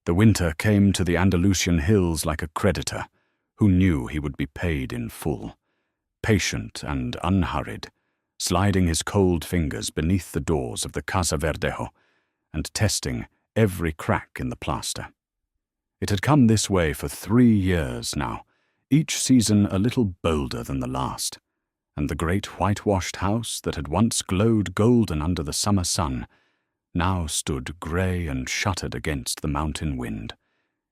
The winter came to the Andalusian hills like a creditor who knew he would be paid in full, patient and unhurried, sliding his cold fingers beneath the doors of the Casa Verdejo and testing every crack in the plaster. It had come this way for 3 years now, each season a little bolder than the last, and the great whitewashed house that had once glowed golden under the summer sun now stood grey and shuttered against the mountain wind,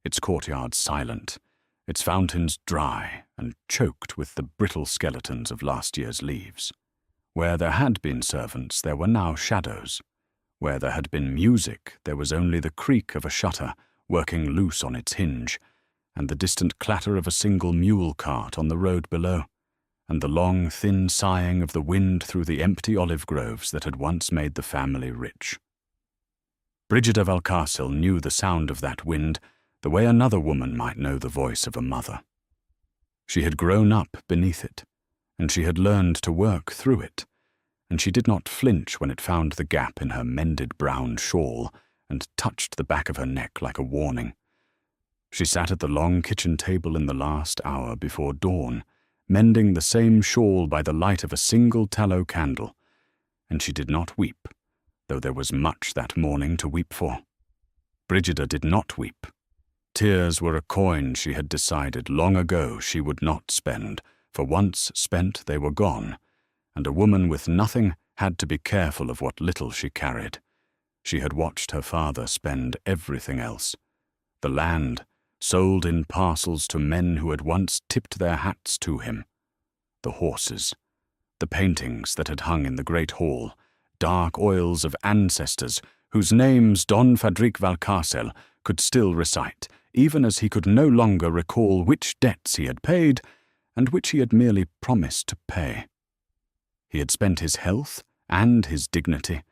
its courtyard silent, its fountains dry and choked with the brittle skeletons of last year's leaves. Where there had been servants, there were now shadows. Where there had been music, there was only the creak of a shutter working loose on its hinge, and the distant clatter of a single mule cart on the road below, and the long, thin sighing of the wind through the empty olive groves that had once made the family rich. Brigida Valcarcel knew the sound of that wind the way another woman might know the voice of a mother. She had grown up beneath it, and she had learned to work through it, and she did not flinch when it found the gap in her mended brown shawl and touched the back of her neck like a warning. She sat at the long kitchen table in the last hour before dawn, mending the same shawl by the light of a single tallow candle, and she did not weep, though there was much that morning to weep for. Brigida did not weep. Tears were a coin she had decided long ago she would not spend, for once spent they were gone, and a woman with nothing had to be careful of what little she carried. She had watched her father spend everything else. The land, sold in parcels to men who had once tipped their hats to him. The horses, the paintings that had hung in the great hall, dark oils of ancestors whose names Don Fadric Valcarcel could still recite, even as he could no longer recall which debts he had paid and which he had merely promised to pay. He had spent his health and his dignity,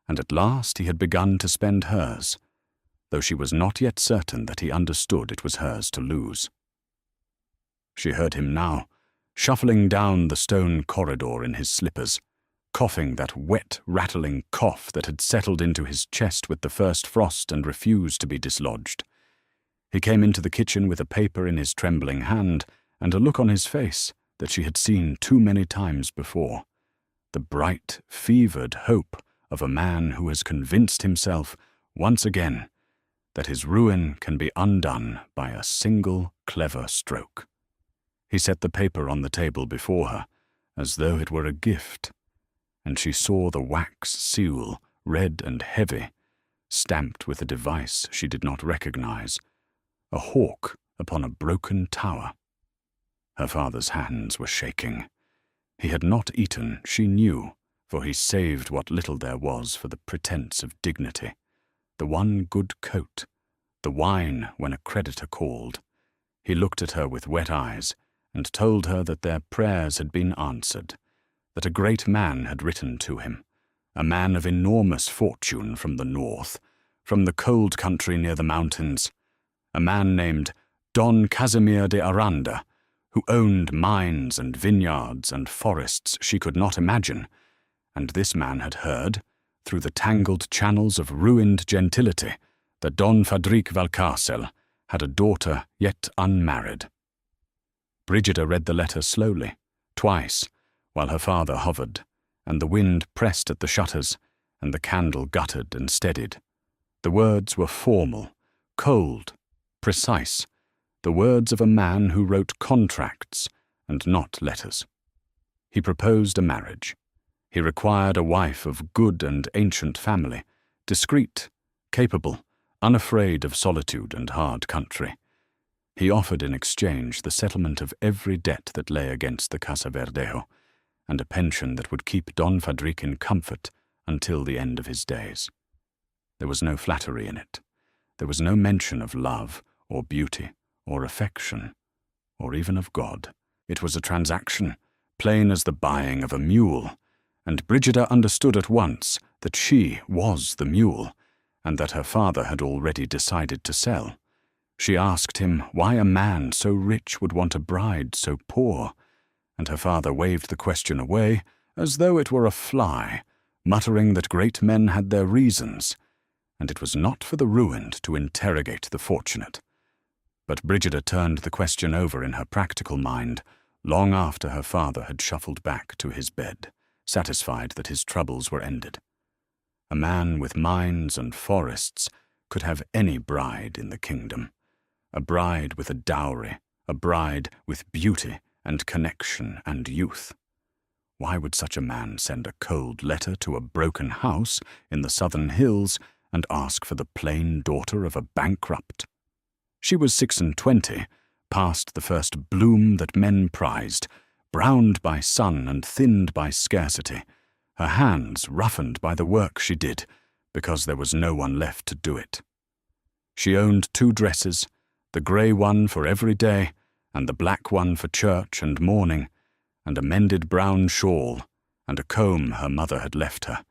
and at last he had begun to spend hers, though she was not yet certain that he understood it was hers to lose. She heard him now, shuffling down the stone corridor in his slippers, coughing that wet, rattling cough that had settled into his chest with the first frost and refused to be dislodged. He came into the kitchen with a paper in his trembling hand and a look on his face that she had seen too many times before, the bright, fevered hope of a man who has convinced himself, once again, that his ruin can be undone by a single clever stroke. He set the paper on the table before her, as though it were a gift, and she saw the wax seal, red and heavy, stamped with a device she did not recognize, a hawk upon a broken tower. Her father's hands were shaking. He had not eaten, she knew, for he saved what little there was for the pretense of dignity, the one good coat, the wine when a creditor called. He looked at her with wet eyes and told her that their prayers had been answered, that a great man had written to him, a man of enormous fortune from the north, from the cold country near the mountains, a man named Don Casimir de Aranda, who owned mines and vineyards and forests she could not imagine, and this man had heard, through the tangled channels of ruined gentility, that Don Fadric Valcarcel had a daughter yet unmarried. Brigida read the letter slowly, twice, while her father hovered, and the wind pressed at the shutters, and the candle guttered and steadied. The words were formal, cold, precise, the words of a man who wrote contracts and not letters. He proposed a marriage. He required a wife of good and ancient family, discreet, capable, unafraid of solitude and hard country. He offered in exchange the settlement of every debt that lay against the Casa Verdejo, and a pension that would keep Don Fadric in comfort until the end of his days. There was no flattery in it. There was no mention of love or beauty or affection, or even of God. It was a transaction, plain as the buying of a mule, and Brigida understood at once that she was the mule, and that her father had already decided to sell. She asked him why a man so rich would want a bride so poor, and her father waved the question away as though it were a fly, muttering that great men had their reasons, and it was not for the ruined to interrogate the fortunate. But Brigida turned the question over in her practical mind long after her father had shuffled back to his bed, satisfied that his troubles were ended. A man with mines and forests could have any bride in the kingdom, a bride with a dowry, a bride with beauty and connection and youth. Why would such a man send a cold letter to a broken house in the southern hills and ask for the plain daughter of a bankrupt? She was 26, past the first bloom that men prized, browned by sun and thinned by scarcity, her hands roughened by the work she did, because there was no one left to do it. She owned 2 dresses, the grey one for every day, and the black one for church and mourning, and a mended brown shawl, and a comb her mother had left her,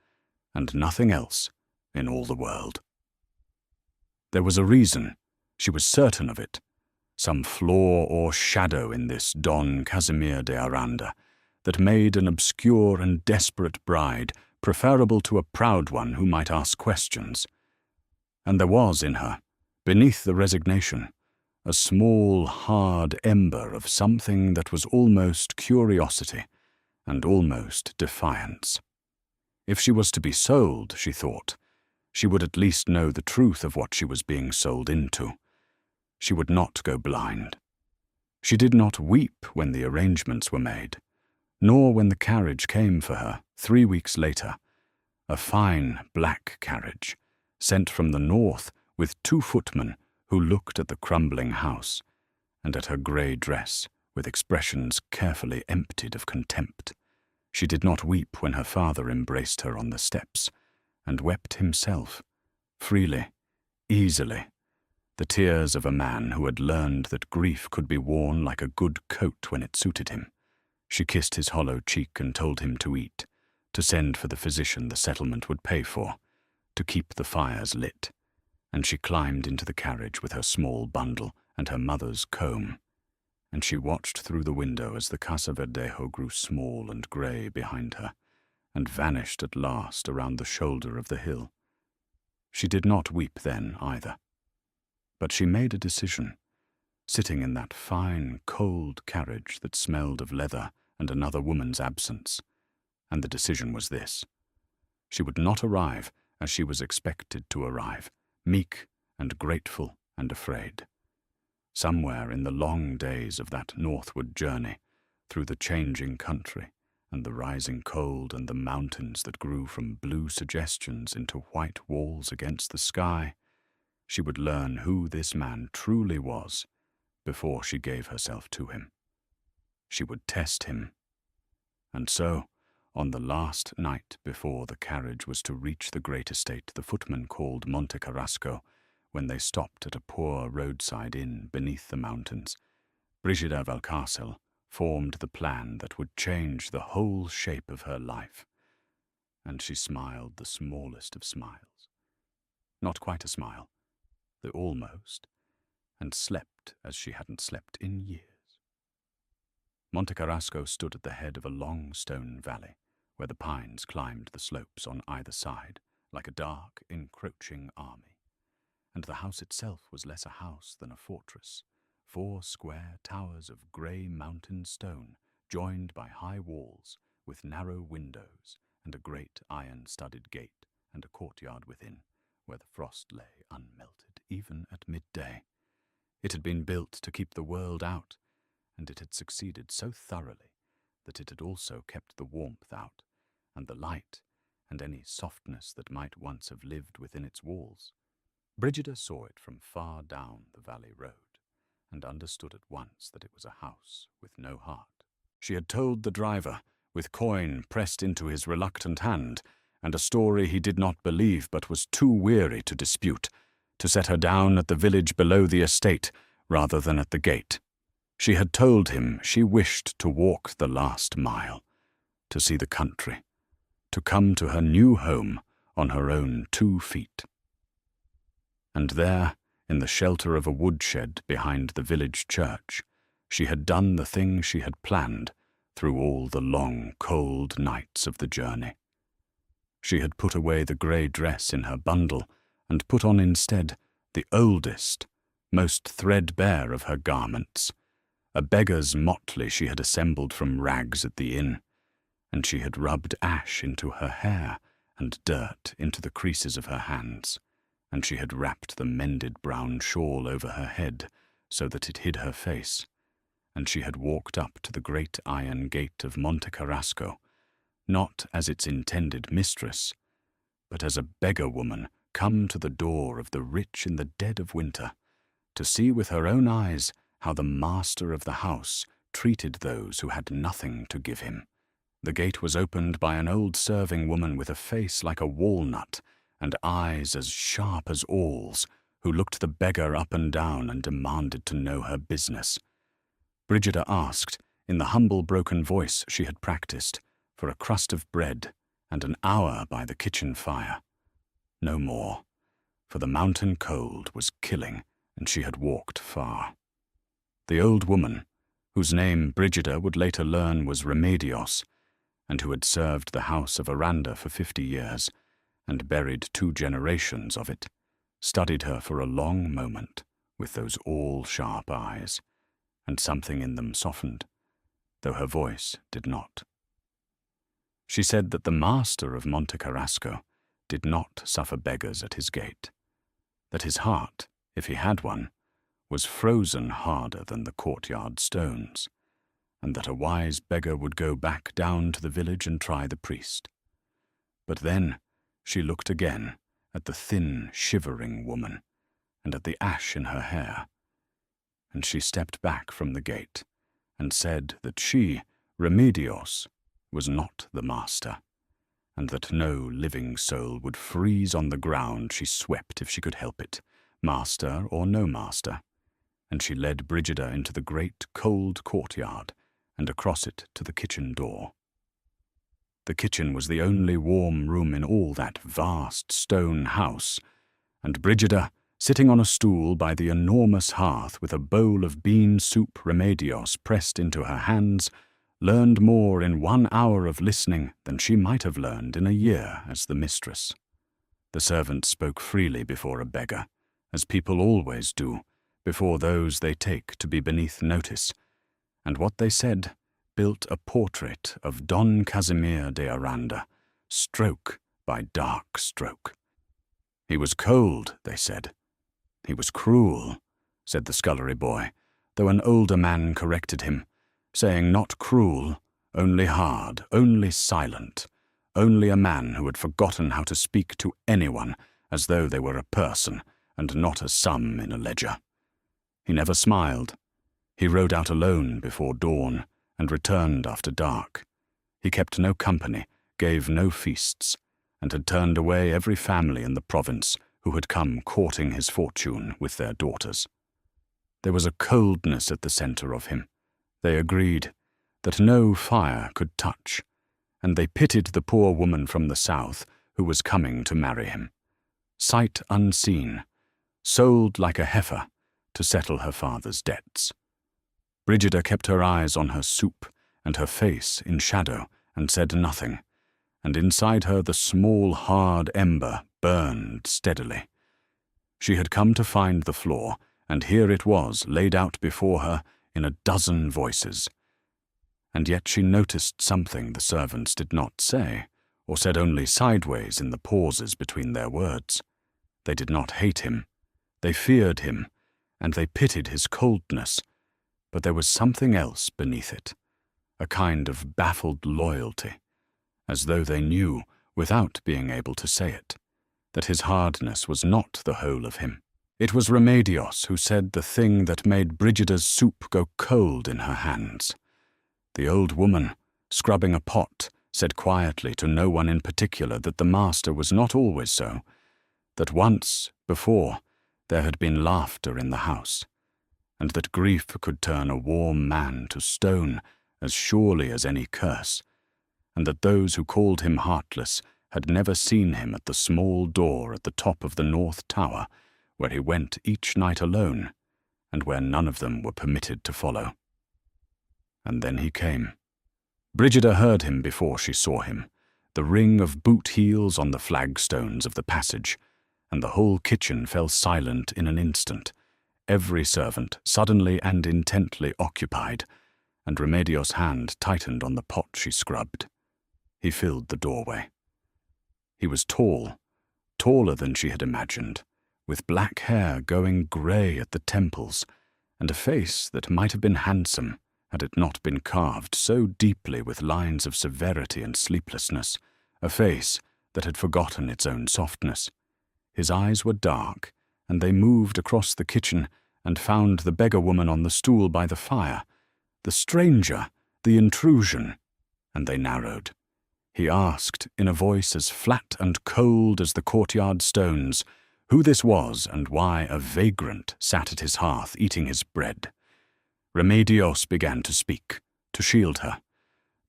and nothing else in all the world. There was a reason, she was certain of it, some flaw or shadow in this Don Casimir de Aranda, that made an obscure and desperate bride preferable to a proud one who might ask questions. And there was in her, beneath the resignation, a small, hard ember of something that was almost curiosity and almost defiance. If she was to be sold, she thought, she would at least know the truth of what she was being sold into. She would not go blind. She did not weep when the arrangements were made, nor when the carriage came for her 3 weeks later, a fine black carriage, sent from the north with 2 footmen who looked at the crumbling house and at her grey dress with expressions carefully emptied of contempt. She did not weep when her father embraced her on the steps, and wept himself, freely, easily, the tears of a man who had learned that grief could be worn like a good coat when it suited him. She kissed his hollow cheek and told him to eat, to send for the physician the settlement would pay for, to keep the fires lit, and she climbed into the carriage with her small bundle and her mother's comb, and she watched through the window as the Casa Verdejo grew small and grey behind her, and vanished at last around the shoulder of the hill. She did not weep then either, but she made a decision, sitting in that fine, cold carriage that smelled of leather and another woman's absence, and the decision was this. She would not arrive as she was expected to arrive, meek and grateful and afraid. Somewhere in the long days of that northward journey, through the changing country, and the rising cold and the mountains that grew from blue suggestions into white walls against the sky, she would learn who this man truly was before she gave herself to him. She would test him. And so, on the last night before the carriage was to reach the great estate the footman called Monte Carrasco, when they stopped at a poor roadside inn beneath the mountains, Brigida Valcarcel formed the plan that would change the whole shape of her life. And she smiled the smallest of smiles. Not quite a smile, the almost, and slept as she hadn't slept in years. Monte Carrasco stood at the head of a long stone valley, where the pines climbed the slopes on either side, like a dark, encroaching army. And the house itself was less a house than a fortress, 4 square towers of grey mountain stone, joined by high walls, with narrow windows, and a great iron-studded gate, and a courtyard within, where the frost lay unmelted, even at midday. It had been built to keep the world out, and it had succeeded so thoroughly that it had also kept the warmth out, and the light, and any softness that might once have lived within its walls. Brigida saw it from far down the valley road, and understood at once that it was a house with no heart. She had told the driver, with coin pressed into his reluctant hand, and a story he did not believe but was too weary to dispute, to set her down at the village below the estate rather than at the gate. She had told him she wished to walk the last mile, to see the country, to come to her new home on her own 2 feet. And there, in the shelter of a woodshed behind the village church, she had done the thing she had planned through all the long, cold nights of the journey. She had put away the grey dress in her bundle and put on instead the oldest, most threadbare of her garments, a beggar's motley she had assembled from rags at the inn, and she had rubbed ash into her hair and dirt into the creases of her hands, and she had wrapped the mended brown shawl over her head so that it hid her face, and she had walked up to the great iron gate of Monte Carrasco, not as its intended mistress, but as a beggar woman come to the door of the rich in the dead of winter, to see with her own eyes how the master of the house treated those who had nothing to give him. The gate was opened by an old serving woman with a face like a walnut and eyes as sharp as awls, who looked the beggar up and down and demanded to know her business. Brigida asked, in the humble broken voice she had practiced, for a crust of bread and an hour by the kitchen fire. No more, for the mountain cold was killing and she had walked far. The old woman, whose name Brigida would later learn was Remedios, and who had served the house of Aranda for 50 years, and buried 2 generations of it, studied her for a long moment with those all-sharp eyes, and something in them softened, though her voice did not. She said that the master of Monte Carrasco did not suffer beggars at his gate, that his heart, if he had one, was frozen harder than the courtyard stones, and that a wise beggar would go back down to the village and try the priest. But then she looked again at the thin, shivering woman, and at the ash in her hair, and she stepped back from the gate, and said that she, Remedios, was not the master, and that no living soul would freeze on the ground she swept if she could help it, master or no master, and she led Brigida into the great cold courtyard and across it to the kitchen door. The kitchen was the only warm room in all that vast stone house, and Brigida, sitting on a stool by the enormous hearth with a bowl of bean soup Remedios pressed into her hands, learned more in 1 hour of listening than she might have learned in a year as the mistress. The servants spoke freely before a beggar, as people always do, before those they take to be beneath notice, and what they said built a portrait of Don Casimir de Aranda, stroke by dark stroke. He was cold, they said. He was cruel, said the scullery boy, though an older man corrected him, saying not cruel, only hard, only silent, only a man who had forgotten how to speak to anyone as though they were a person and not a sum in a ledger. He never smiled. He rode out alone before dawn and returned after dark. He kept no company, gave no feasts, and had turned away every family in the province who had come courting his fortune with their daughters. There was a coldness at the center of him. They agreed that no fire could touch, and they pitied the poor woman from the south who was coming to marry him. Sight unseen, sold like a heifer to settle her father's debts. Brigida kept her eyes on her soup and her face in shadow and said nothing, and inside her the small hard ember burned steadily. She had come to find the floor, and here it was laid out before her in a dozen voices. And yet she noticed something the servants did not say, or said only sideways in the pauses between their words. They did not hate him. They feared him, and they pitied his coldness, but there was something else beneath it, a kind of baffled loyalty, as though they knew, without being able to say it, that his hardness was not the whole of him. It was Remedios who said the thing that made Brigida's soup go cold in her hands. The old woman, scrubbing a pot, said quietly to no one in particular that the master was not always so, that once, before, there had been laughter in the house, and that grief could turn a warm man to stone as surely as any curse, and that those who called him heartless had never seen him at the small door at the top of the north tower, where he went each night alone, and where none of them were permitted to follow. And then he came. Brigida heard him before she saw him, the ring of boot heels on the flagstones of the passage, and the whole kitchen fell silent in an instant, every servant suddenly and intently occupied, and Remedios' hand tightened on the pot she scrubbed. He filled the doorway. He was tall, taller than she had imagined, with black hair going grey at the temples, and a face that might have been handsome had it not been carved so deeply with lines of severity and sleeplessness, a face that had forgotten its own softness. His eyes were dark, and they moved across the kitchen and found the beggar woman on the stool by the fire, the stranger, the intrusion, and they narrowed. He asked, in a voice as flat and cold as the courtyard stones, who this was and why a vagrant sat at his hearth eating his bread. Remedios began to speak, to shield her,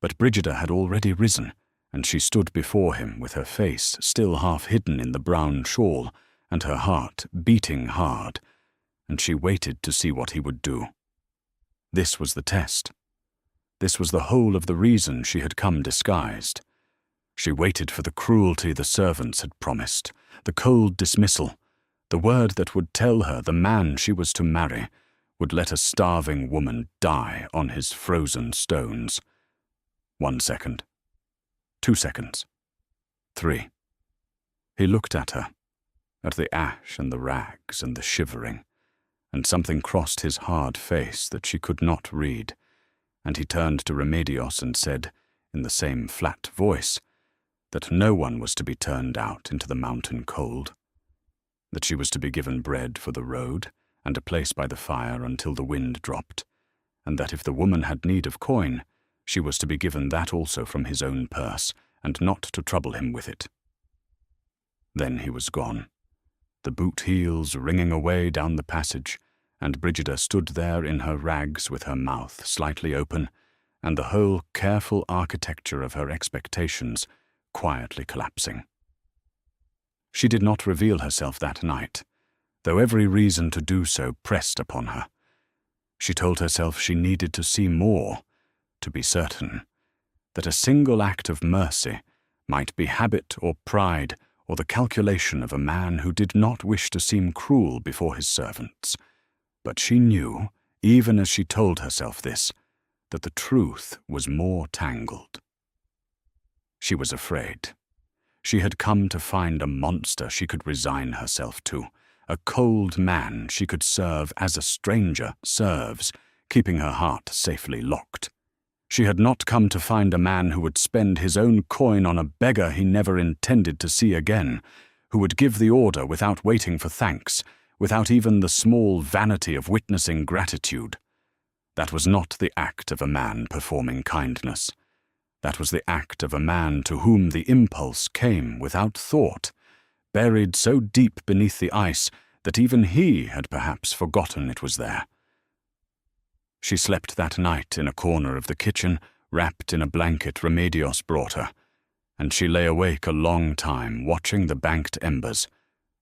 but Brigida had already risen, and she stood before him with her face still half hidden in the brown shawl and her heart beating hard, and she waited to see what he would do. This was the test. This was the whole of the reason she had come disguised. She waited for the cruelty the servants had promised, the cold dismissal, the word that would tell her the man she was to marry would let a starving woman die on his frozen stones. 1 second. 2 seconds. 3. He looked at her, at the ash and the rags and the shivering, and something crossed his hard face that she could not read, and he turned to Remedios and said, in the same flat voice, that no one was to be turned out into the mountain cold, that she was to be given bread for the road and a place by the fire until the wind dropped, and that if the woman had need of coin, she was to be given that also from his own purse, and not to trouble him with it. Then he was gone, the boot heels ringing away down the passage, and Brigida stood there in her rags with her mouth slightly open, and the whole careful architecture of her expectations quietly collapsing. She did not reveal herself that night, though every reason to do so pressed upon her. She told herself she needed to see more, to be certain, that a single act of mercy might be habit or pride or the calculation of a man who did not wish to seem cruel before his servants. But she knew, even as she told herself this, that the truth was more tangled. She was afraid. She had come to find a monster she could resign herself to, a cold man she could serve as a stranger serves, keeping her heart safely locked. She had not come to find a man who would spend his own coin on a beggar he never intended to see again, who would give the order without waiting for thanks, without even the small vanity of witnessing gratitude. That was not the act of a man performing kindness. That was the act of a man to whom the impulse came without thought, buried so deep beneath the ice that even he had perhaps forgotten it was there. She slept that night in a corner of the kitchen, wrapped in a blanket Remedios brought her, and she lay awake a long time watching the banked embers,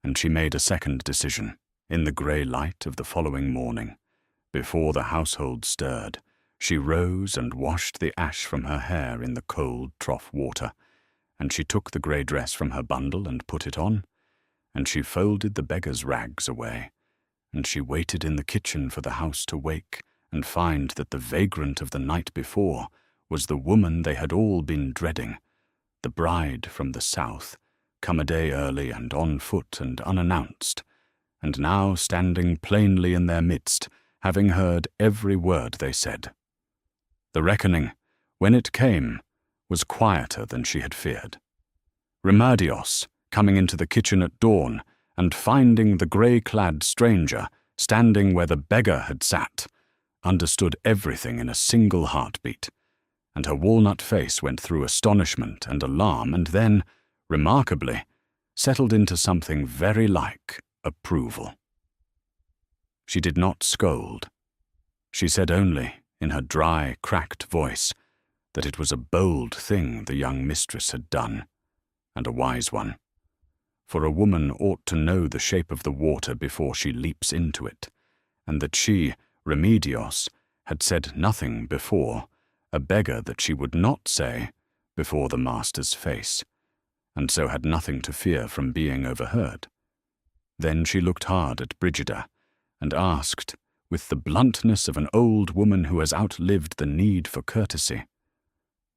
and she made a second decision, in the grey light of the following morning. Before the household stirred, she rose and washed the ash from her hair in the cold trough water, and she took the grey dress from her bundle and put it on, and she folded the beggar's rags away, and she waited in the kitchen for the house to wake and find that the vagrant of the night before was the woman they had all been dreading, the bride from the south, come a day early and on foot and unannounced, and now standing plainly in their midst, having heard every word they said. The reckoning, when it came, was quieter than she had feared. Remedios, coming into the kitchen at dawn and finding the grey-clad stranger standing where the beggar had sat, understood everything in a single heartbeat, and her walnut face went through astonishment and alarm and then, remarkably, settled into something very like approval. She did not scold. She said only, in her dry, cracked voice, that it was a bold thing the young mistress had done, and a wise one, for a woman ought to know the shape of the water before she leaps into it, and that she, Remedios, had said nothing before, a beggar that she would not say, before the master's face, and so had nothing to fear from being overheard. Then she looked hard at Brigida and asked, with the bluntness of an old woman who has outlived the need for courtesy,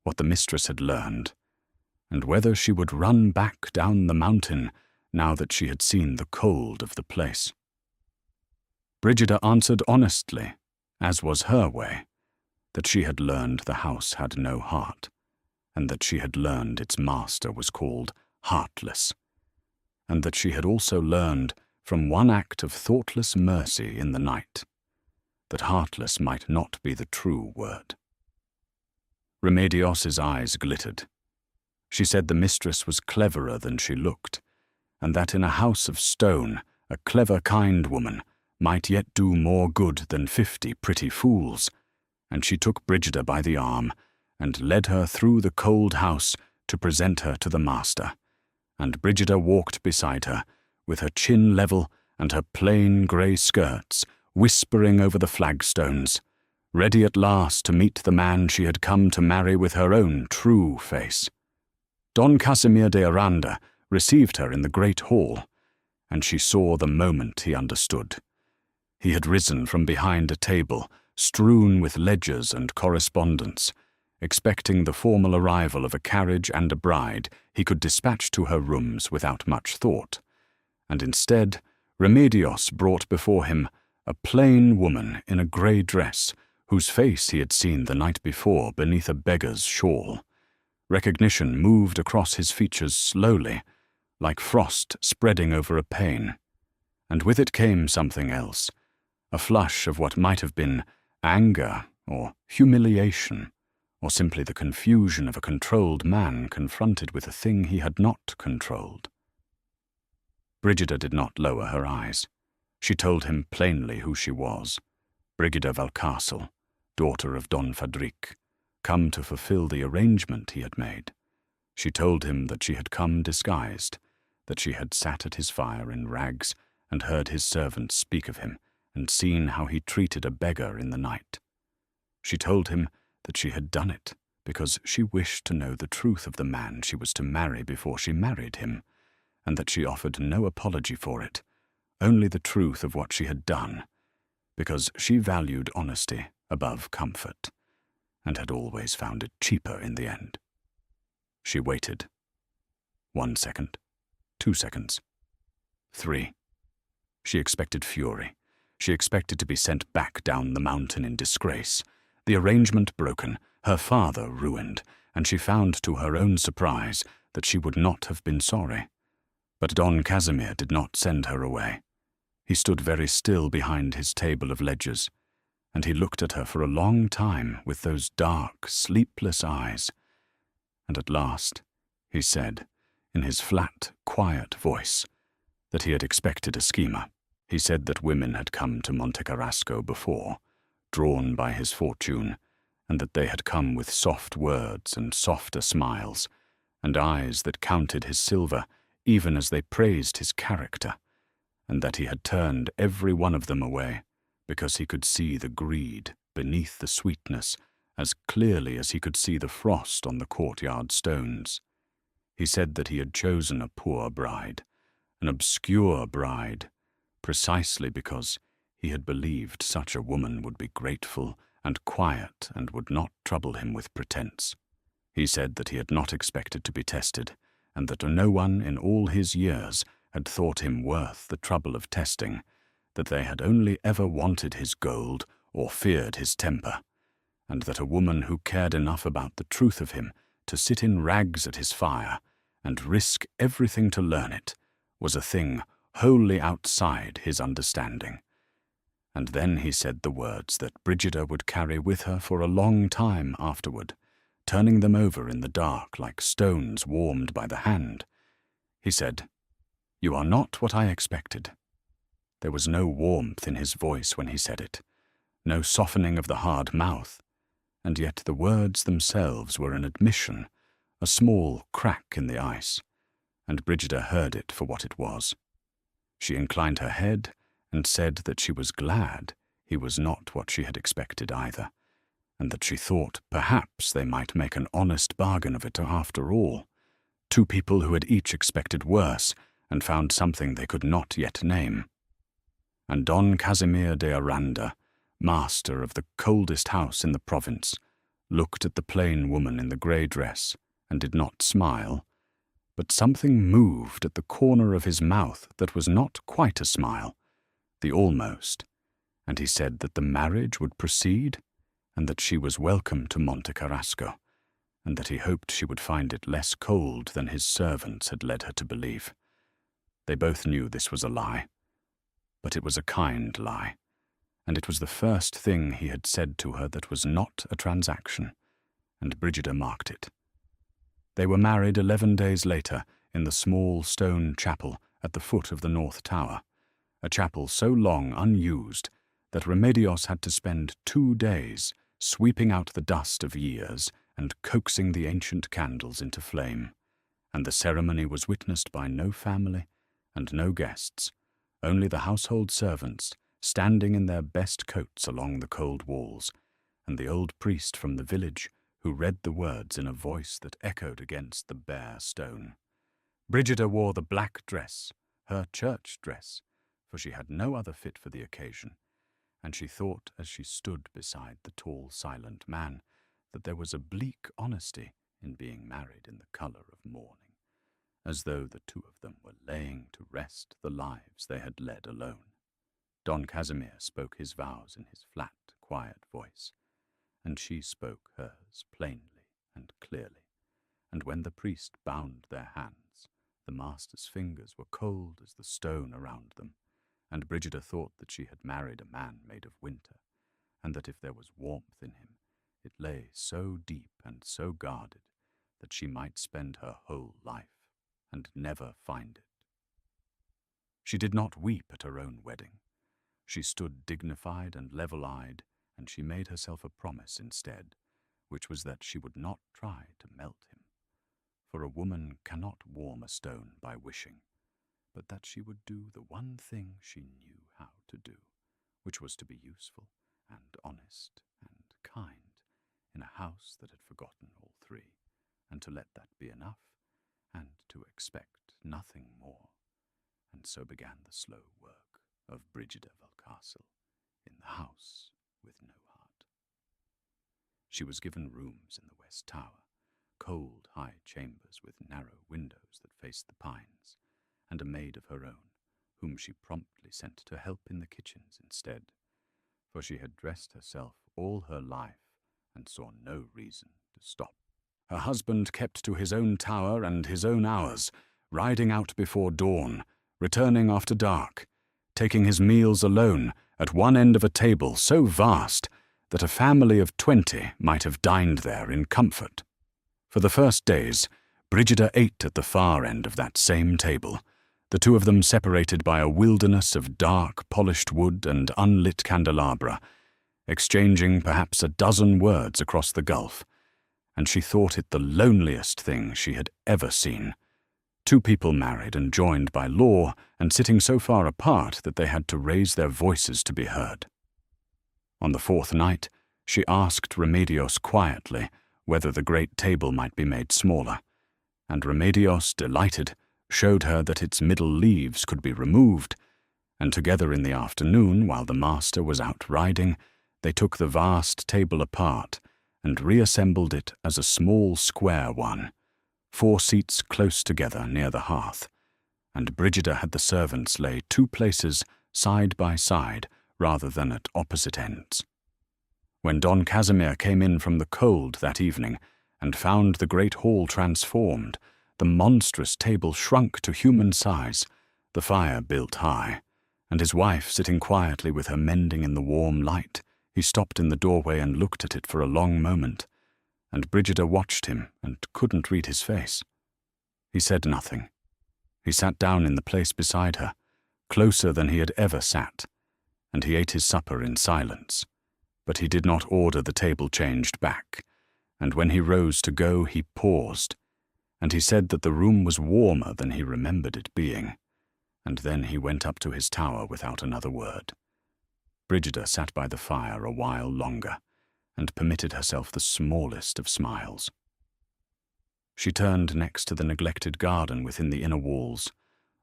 what the mistress had learned, and whether she would run back down the mountain now that she had seen the cold of the place. Brigida answered honestly, as was her way, that she had learned the house had no heart, and that she had learned its master was called Heartless, and that she had also learned from one act of thoughtless mercy in the night that heartless might not be the true word. Remedios's eyes glittered. She said the mistress was cleverer than she looked, and that in a house of stone a clever, kind woman might yet do more good than 50 pretty fools, and she took Brigida by the arm and led her through the cold house to present her to the master, and Brigida walked beside her, with her chin level and her plain grey skirts whispering over the flagstones, ready at last to meet the man she had come to marry with her own true face. Don Casimir de Aranda received her in the great hall, and she saw the moment he understood. He had risen from behind a table strewn with ledgers and correspondence, expecting the formal arrival of a carriage and a bride he could dispatch to her rooms without much thought, and instead Remedios brought before him a plain woman in a grey dress whose face he had seen the night before beneath a beggar's shawl. Recognition moved across his features slowly, like frost spreading over a pane, and with it came something else, a flush of what might have been anger or humiliation, or simply the confusion of a controlled man confronted with a thing he had not controlled. Brigida did not lower her eyes. She told him plainly who she was, Brigida Valcastle, daughter of Don Fadrique, come to fulfill the arrangement he had made. She told him that she had come disguised, that she had sat at his fire in rags and heard his servants speak of him and seen how he treated a beggar in the night. She told him that she had done it because she wished to know the truth of the man she was to marry before she married him, and that she offered no apology for it, only the truth of what she had done, because she valued honesty above comfort, and had always found it cheaper in the end. She waited. 1 second, 2 seconds, 3. She expected fury. She expected to be sent back down the mountain in disgrace, the arrangement broken, her father ruined, and she found to her own surprise that she would not have been sorry. But Don Casimir did not send her away. He stood very still behind his table of ledgers, and he looked at her for a long time with those dark, sleepless eyes. And at last he said, in his flat, quiet voice, that he had expected a schemer. He said that women had come to Monte Carrasco before, drawn by his fortune, and that they had come with soft words and softer smiles, and eyes that counted his silver even as they praised his character, and that he had turned every one of them away because he could see the greed beneath the sweetness as clearly as he could see the frost on the courtyard stones. He said that he had chosen a poor bride, an obscure bride, precisely because he had believed such a woman would be grateful and quiet and would not trouble him with pretense. He said that he had not expected to be tested, and that no one in all his years had thought him worth the trouble of testing, that they had only ever wanted his gold or feared his temper, and that a woman who cared enough about the truth of him to sit in rags at his fire and risk everything to learn it was a thing wholly outside his understanding. And then he said the words that Brigida would carry with her for a long time afterward, turning them over in the dark like stones warmed by the hand. He said, "You are not what I expected." There was no warmth in his voice when he said it, no softening of the hard mouth, and yet the words themselves were an admission, a small crack in the ice, and Brigida heard it for what it was. She inclined her head and said that she was glad he was not what she had expected either, and that she thought perhaps they might make an honest bargain of it after all, two people who had each expected worse and found something they could not yet name. And Don Casimir de Aranda, master of the coldest house in the province, looked at the plain woman in the grey dress and did not smile, but something moved at the corner of his mouth that was not quite a smile, the almost, and he said that the marriage would proceed and that she was welcome to Monte Carrasco, and that he hoped she would find it less cold than his servants had led her to believe. They both knew this was a lie, but it was a kind lie, and it was the first thing he had said to her that was not a transaction, and Brigida marked it. They were married 11 days later in the small stone chapel at the foot of the North Tower, a chapel so long unused that Remedios had to spend 2 days sweeping out the dust of years and coaxing the ancient candles into flame, and the ceremony was witnessed by no family and no guests, only the household servants standing in their best coats along the cold walls, and the old priest from the village who read the words in a voice that echoed against the bare stone. Brigida wore the black dress, her church dress, for she had no other fit for the occasion, and she thought as she stood beside the tall, silent man that there was a bleak honesty in being married in the colour of mourning, as though the two of them were laying to rest the lives they had led alone. Don Casimir spoke his vows in his flat, quiet voice, and she spoke hers plainly and clearly, and when the priest bound their hands, the master's fingers were cold as the stone around them, and Brigida thought that she had married a man made of winter, and that if there was warmth in him, it lay so deep and so guarded that she might spend her whole life and never find it. She did not weep at her own wedding. She stood dignified and level-eyed, and she made herself a promise instead, which was that she would not try to melt him, for a woman cannot warm a stone by wishing, but that she would do the one thing she knew how to do, which was to be useful and honest and kind in a house that had forgotten all three, and to let that be enough, and to expect nothing more. And so began the slow work of Brigida Valcastle in the house with no heart. She was given rooms in the West Tower, cold, high chambers with narrow windows that faced the pines, and a maid of her own, whom she promptly sent to help in the kitchens instead, for she had dressed herself all her life and saw no reason to stop. Her husband kept to his own tower and his own hours, riding out before dawn, returning after dark, taking his meals alone at one end of a table so vast that a family of 20 might have dined there in comfort. For the first days, Brigida ate at the far end of that same table, the two of them separated by a wilderness of dark, polished wood and unlit candelabra, exchanging perhaps a dozen words across the gulf, and she thought it the loneliest thing she had ever seen. 2 people married and joined by law, and sitting so far apart that they had to raise their voices to be heard. On the 4th night, she asked Remedios quietly whether the great table might be made smaller, and Remedios, delighted, showed her that its middle leaves could be removed, and together in the afternoon, while the master was out riding, they took the vast table apart and reassembled it as a small square one, 4 seats close together near the hearth, and Brigida had the servants lay 2 places side by side rather than at opposite ends. When Don Casimir came in from the cold that evening and found the great hall transformed, the monstrous table shrunk to human size, the fire built high, and his wife sitting quietly with her mending in the warm light, he stopped in the doorway and looked at it for a long moment, and Brigida watched him and couldn't read his face. He said nothing. He sat down in the place beside her, closer than he had ever sat, and he ate his supper in silence, but he did not order the table changed back, and when he rose to go he paused, and he said that the room was warmer than he remembered it being, and then he went up to his tower without another word. Brigida sat by the fire a while longer, and permitted herself the smallest of smiles. She turned next to the neglected garden within the inner walls,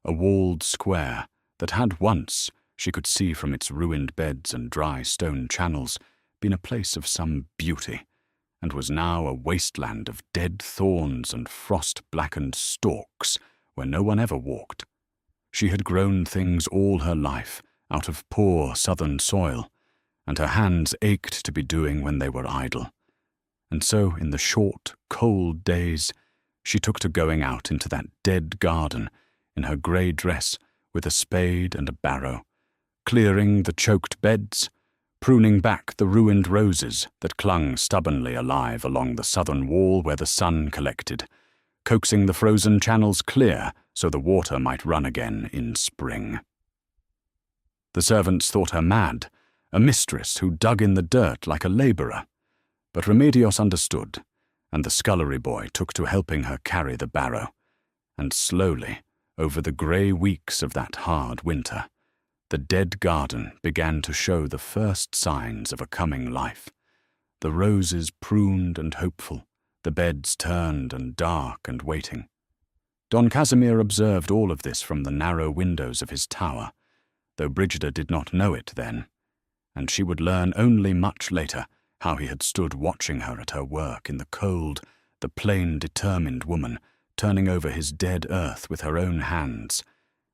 a walled square that had once, she could see from its ruined beds and dry stone channels, been a place of some beauty, and was now a wasteland of dead thorns and frost-blackened stalks where no one ever walked. She had grown things all her life out of poor southern soil, and her hands ached to be doing when they were idle. And so, in the short, cold days, she took to going out into that dead garden in her grey dress with a spade and a barrow, clearing the choked beds, pruning back the ruined roses that clung stubbornly alive along the southern wall where the sun collected, coaxing the frozen channels clear so the water might run again in spring. The servants thought her mad, a mistress who dug in the dirt like a labourer, but Remedios understood, and the scullery boy took to helping her carry the barrow, and slowly, over the grey weeks of that hard winter, the dead garden began to show the first signs of a coming life. The roses pruned and hopeful, the beds turned and dark and waiting. Don Casimir observed all of this from the narrow windows of his tower, though Brigida did not know it then, and she would learn only much later how he had stood watching her at her work in the cold, the plain, determined woman turning over his dead earth with her own hands,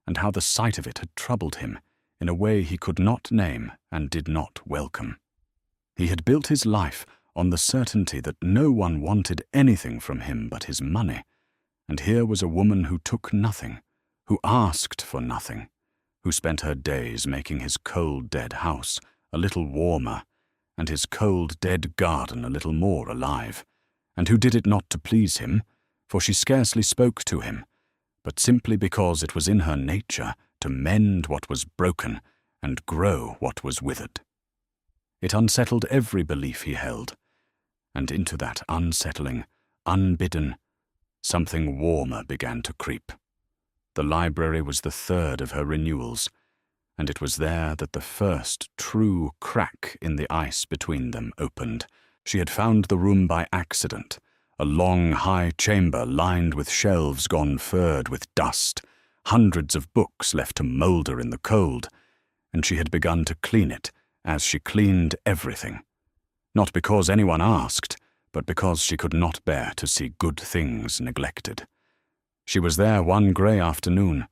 and how the sight of it had troubled him in a way he could not name and did not welcome. He had built his life on the certainty that no one wanted anything from him but his money, and here was a woman who took nothing, who asked for nothing, who spent her days making his cold dead house a little warmer, and his cold dead garden a little more alive, and who did it not to please him, for she scarcely spoke to him, but simply because it was in her nature to mend what was broken and grow what was withered. It unsettled every belief he held, and into that unsettling, unbidden, something warmer began to creep. The library was the third of her renewals, and it was there that the first true crack in the ice between them opened. She had found the room by accident, a long, high chamber lined with shelves gone furred with dust, hundreds of books left to moulder in the cold, and she had begun to clean it as she cleaned everything, not because anyone asked, but because she could not bear to see good things neglected. She was there one grey afternoon,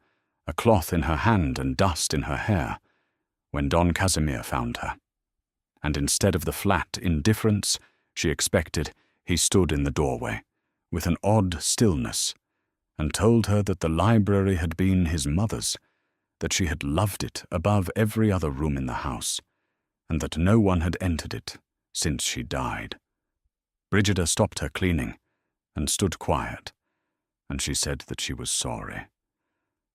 a cloth in her hand and dust in her hair, when Don Casimir found her. And instead of the flat indifference she expected, he stood in the doorway, with an odd stillness, and told her that the library had been his mother's, that she had loved it above every other room in the house, and that no one had entered it since she died. Brigida stopped her cleaning and stood quiet, and she said that she was sorry,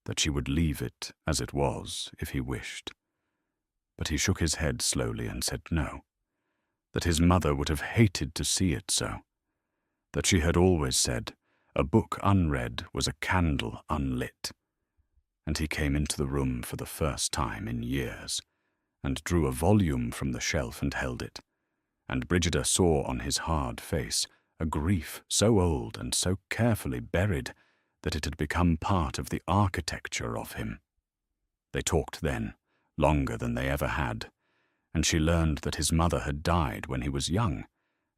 that she would leave it as it was if he wished. But he shook his head slowly and said no, that his mother would have hated to see it so, that she had always said a book unread was a candle unlit. And he came into the room for the first time in years, and drew a volume from the shelf and held it, and Brigida saw on his hard face a grief so old and so carefully buried that it had become part of the architecture of him. They talked then, longer than they ever had, and she learned that his mother had died when he was young,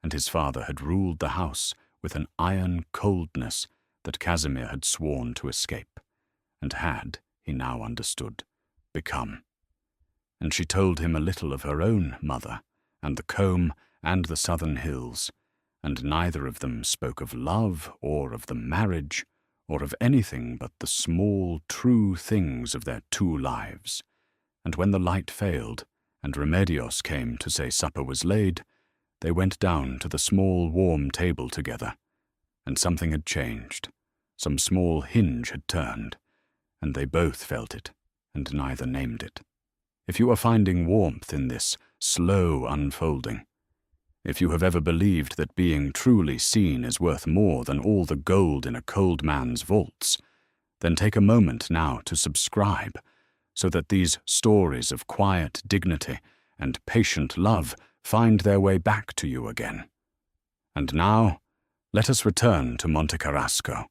and his father had ruled the house with an iron coldness that Casimir had sworn to escape, and had, he now understood, become. And she told him a little of her own mother, and the comb, and the southern hills, and neither of them spoke of love or of the marriage, or of anything but the small, true things of their two lives. And when the light failed, and Remedios came to say supper was laid, they went down to the small, warm table together, and something had changed. Some small hinge had turned, and they both felt it, and neither named it. If you are finding warmth in this slow unfolding, if you have ever believed that being truly seen is worth more than all the gold in a cold man's vaults, then take a moment now to subscribe, so that these stories of quiet dignity and patient love find their way back to you again. And now, let us return to Monte Carrasco,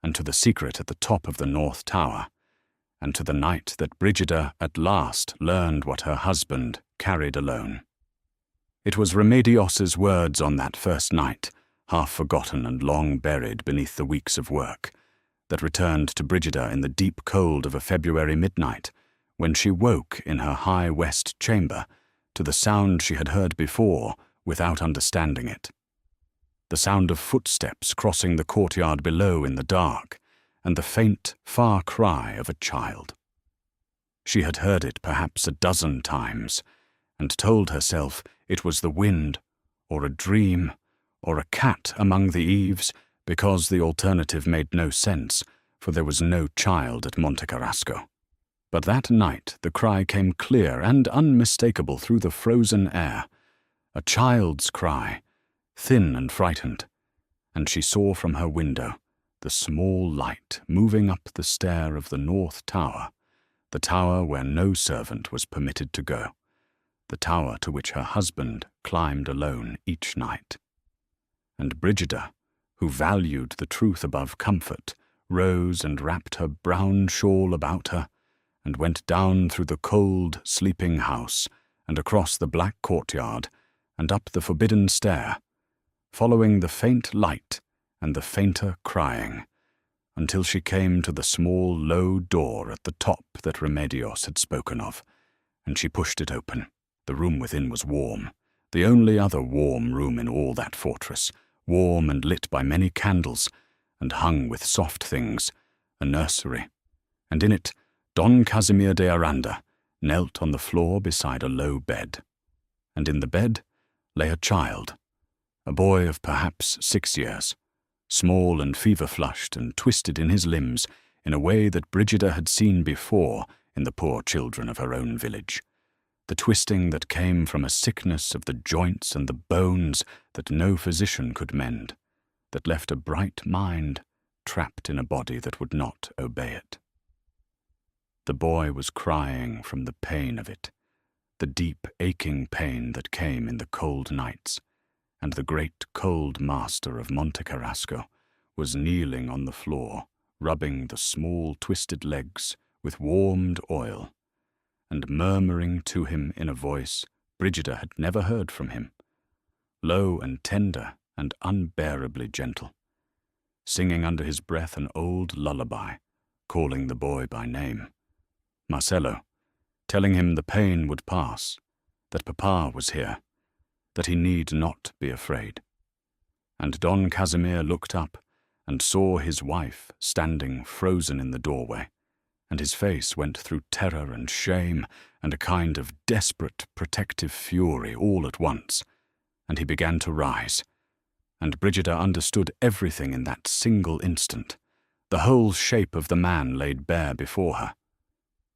and to the secret at the top of the North Tower, and to the night that Brigida at last learned what her husband carried alone. It was Remedios's words on that first night, half forgotten and long buried beneath the weeks of work, that returned to Brigida in the deep cold of a February midnight, when she woke in her high west chamber to the sound she had heard before without understanding it. The sound of footsteps crossing the courtyard below in the dark, and the faint, far cry of a child. She had heard it perhaps a dozen times, and told herself it was the wind, or a dream, or a cat among the eaves, because the alternative made no sense, for there was no child at Monte Carrasco. But that night the cry came clear and unmistakable through the frozen air, a child's cry, thin and frightened, and she saw from her window the small light moving up the stair of the north tower, the tower where no servant was permitted to go, the tower to which her husband climbed alone each night. And Brigida, who valued the truth above comfort, rose and wrapped her brown shawl about her, and went down through the cold, sleeping house, and across the black courtyard, and up the forbidden stair, following the faint light and the fainter crying, until she came to the small, low door at the top that Remedios had spoken of, and she pushed it open. The room within was warm, the only other warm room in all that fortress, warm and lit by many candles, and hung with soft things, a nursery, and in it Don Casimir de Aranda knelt on the floor beside a low bed, and in the bed lay a child, a boy of perhaps 6 years, small and fever-flushed and twisted in his limbs in a way that Brigida had seen before in the poor children of her own village, the twisting that came from a sickness of the joints and the bones that no physician could mend, that left a bright mind trapped in a body that would not obey it. The boy was crying from the pain of it, the deep, aching pain that came in the cold nights, and the great cold master of Monte Carrasco was kneeling on the floor, rubbing the small twisted legs with warmed oil, and murmuring to him in a voice Brigida had never heard from him, low and tender and unbearably gentle, singing under his breath an old lullaby, calling the boy by name, Marcelo, telling him the pain would pass, that Papa was here, that he need not be afraid. And Don Casimir looked up and saw his wife standing frozen in the doorway, and his face went through terror and shame and a kind of desperate protective fury all at once, and he began to rise, and Brigida understood everything in that single instant, the whole shape of the man laid bare before her.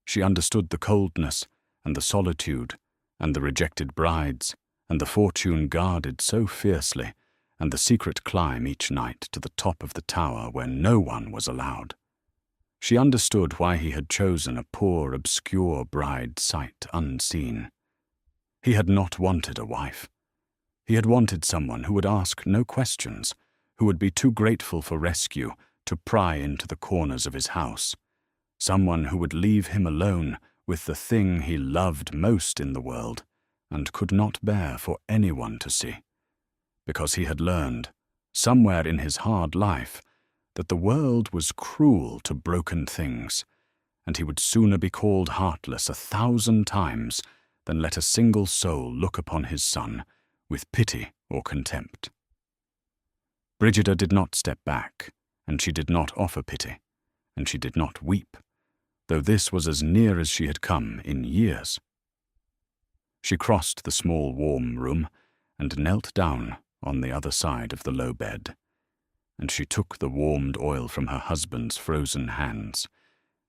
She understood the coldness and the solitude and the rejected brides and the fortune guarded so fiercely and the secret climb each night to the top of the tower where no one was allowed. She understood why he had chosen a poor, obscure bride sight unseen. He had not wanted a wife. He had wanted someone who would ask no questions, who would be too grateful for rescue to pry into the corners of his house, someone who would leave him alone with the thing he loved most in the world and could not bear for anyone to see, because he had learned, somewhere in his hard life, that the world was cruel to broken things, and he would sooner be called heartless 1,000 times than let a single soul look upon his son with pity or contempt. Brigida did not step back, and she did not offer pity, and she did not weep, though this was as near as she had come in years. She crossed the small warm room and knelt down on the other side of the low bed, and she took the warmed oil from her husband's frozen hands,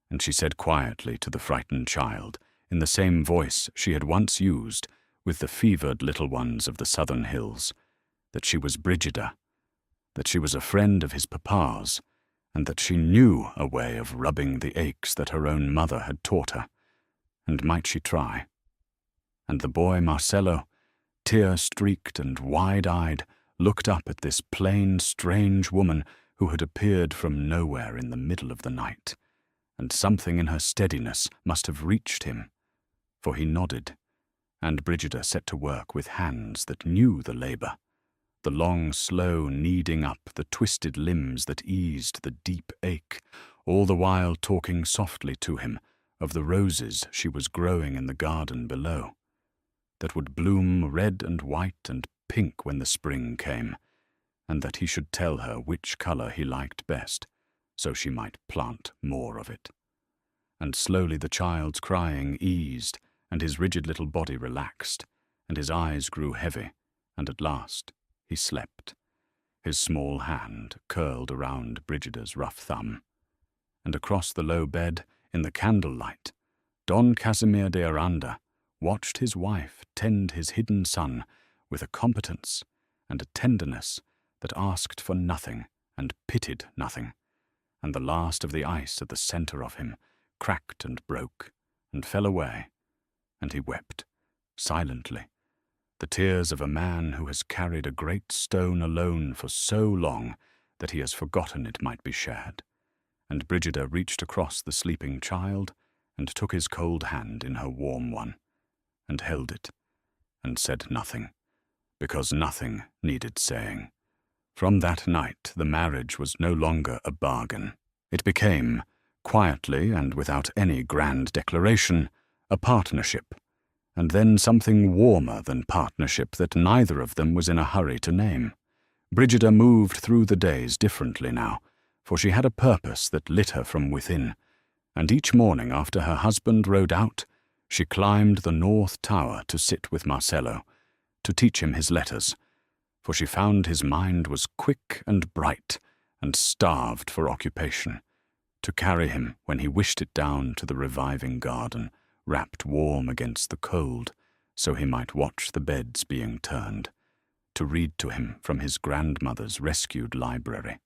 and she said quietly to the frightened child, in the same voice she had once used with the fevered little ones of the southern hills, that she was Brigida, that she was a friend of his papa's, and that she knew a way of rubbing the aches that her own mother had taught her, and might she try? And the boy Marcelo, tear-streaked and wide-eyed, looked up at this plain, strange woman who had appeared from nowhere in the middle of the night, and something in her steadiness must have reached him, for he nodded, and Brigida set to work with hands that knew the labour, the long, slow kneading up, the twisted limbs that eased the deep ache, all the while talking softly to him of the roses she was growing in the garden below, that would bloom red and white and pink when the spring came, and that he should tell her which colour he liked best, so she might plant more of it. And slowly the child's crying eased, and his rigid little body relaxed, and his eyes grew heavy, and at last he slept, his small hand curled around Brigida's rough thumb. And across the low bed, in the candlelight, Don Casimir de Aranda watched his wife tend his hidden son with a competence and a tenderness that asked for nothing and pitied nothing, and the last of the ice at the centre of him cracked and broke and fell away, and he wept, silently, the tears of a man who has carried a great stone alone for so long that he has forgotten it might be shared. And Brigida reached across the sleeping child and took his cold hand in her warm one, and held it, and said nothing, because nothing needed saying. From that night the marriage was no longer a bargain. It became, quietly and without any grand declaration, a partnership, and then something warmer than partnership that neither of them was in a hurry to name. Brigida moved through the days differently now, for she had a purpose that lit her from within, and each morning after her husband rode out, she climbed the north tower to sit with Marcello, to teach him his letters, for she found his mind was quick and bright and starved for occupation, to carry him when he wished it down to the reviving garden, wrapped warm against the cold, so he might watch the beds being turned, to read to him from his grandmother's rescued library.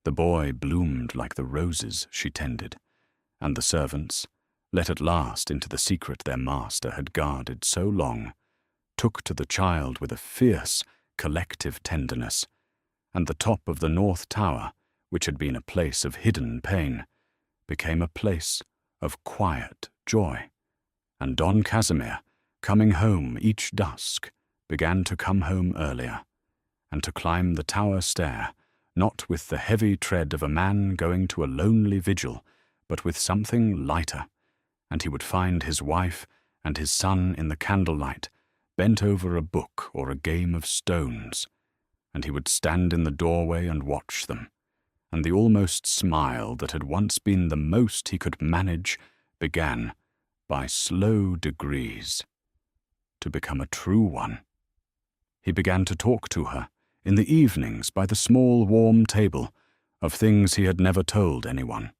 The boy bloomed like the roses she tended, and the servants, let at last into the secret their master had guarded so long, took to the child with a fierce, collective tenderness, and the top of the north tower, which had been a place of hidden pain, became a place of quiet joy, and Don Casimir, coming home each dusk, began to come home earlier, and to climb the tower stair, not with the heavy tread of a man going to a lonely vigil, but with something lighter, and he would find his wife and his son in the candlelight, bent over a book or a game of stones, and he would stand in the doorway and watch them, and the almost smile that had once been the most he could manage began, by slow degrees, to become a true one. He began to talk to her, in the evenings by the small warm table, of things he had never told anyone,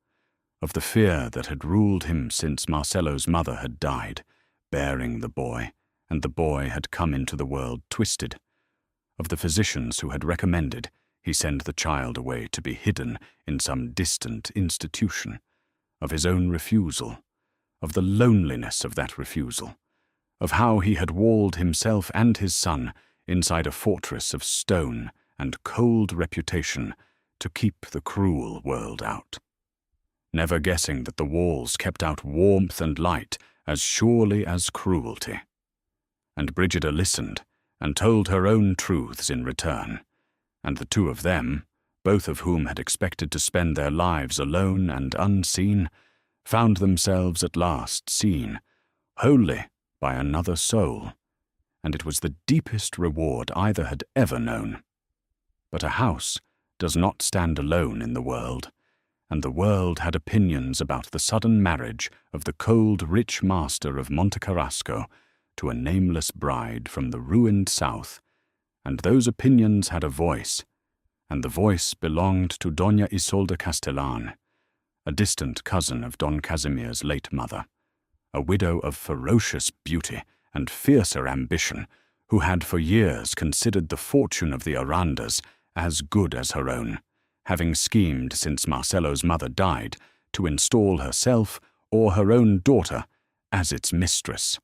of the fear that had ruled him since Marcello's mother had died, bearing the boy, and the boy had come into the world twisted, of the physicians who had recommended he send the child away to be hidden in some distant institution, of his own refusal, of the loneliness of that refusal, of how he had walled himself and his son inside a fortress of stone and cold reputation to keep the cruel world out, never guessing that the walls kept out warmth and light as surely as cruelty. And Brigida listened and told her own truths in return, and the two of them, both of whom had expected to spend their lives alone and unseen, found themselves at last seen, wholly by another soul, and it was the deepest reward either had ever known. But a house does not stand alone in the world, and the world had opinions about the sudden marriage of the cold, rich master of Monte Carrasco to a nameless bride from the ruined south, and those opinions had a voice, and the voice belonged to Doña Isolda Castellan, a distant cousin of Don Casimir's late mother, a widow of ferocious beauty and fiercer ambition, who had for years considered the fortune of the Arandas as good as her own, having schemed since Marcello's mother died to install herself or her own daughter as its mistress.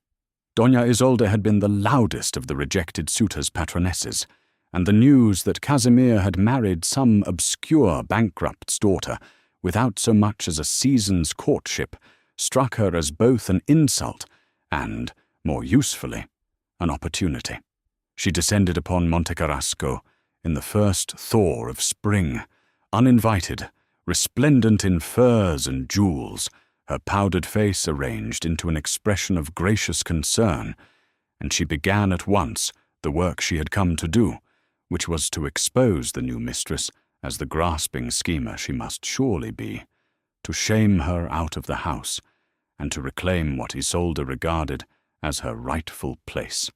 Doña Isolda had been the loudest of the rejected suitors' patronesses, and the news that Casimir had married some obscure bankrupt's daughter without so much as a season's courtship, struck her as both an insult and, more usefully, an opportunity. She descended upon Monte Carrasco in the first thaw of spring, uninvited, resplendent in furs and jewels, her powdered face arranged into an expression of gracious concern, and she began at once the work she had come to do, which was to expose the new mistress as the grasping schemer she must surely be, to shame her out of the house, and to reclaim what Isolde regarded as her rightful place.